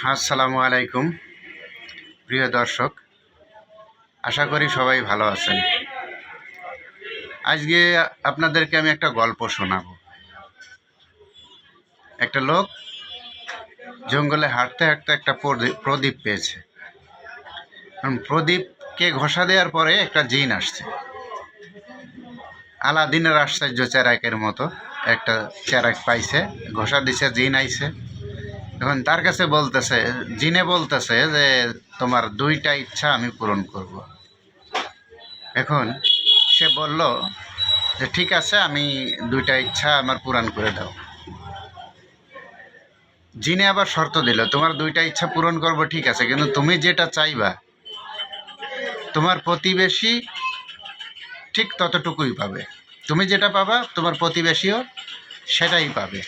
আসসালামু আলাইকুম প্রিয় দর্শক, আশা করি সবাই ভালো আছেন। আজকে আপনাদেরকে আমি একটা গল্প শোনাবো। একটা লোক জঙ্গলে হাঁটতে হাঁটতে একটা প্রদীপ পেয়েছে। প্রদীপকে ঘষা দেওয়ার পরে একটা জিন আসছে, আলাদিনের আশ্চর্য চেরাকের মতো একটা চেরাক পাইছে, ঘষা দিছে, জিন আইছে। এখন তার কাছে বলতেছে, জিনে বলতেছে যে তোমার দুইটা ইচ্ছা আমি পূরণ করব। এখন সে বলল যে ঠিক আছে, আমি দুইটা ইচ্ছা আমার পূরণ করে দাও। জিনে আবার শর্ত দিল, তোমার দুইটা ইচ্ছা পূরণ করব ঠিক আছে, কিন্তু তুমি যেটা চাইবা তোমার প্রতিবেশী ঠিক ততটুকুই পাবে। তুমি যেটা পাবা তোমার প্রতিবেশীও সেটাই পাবে।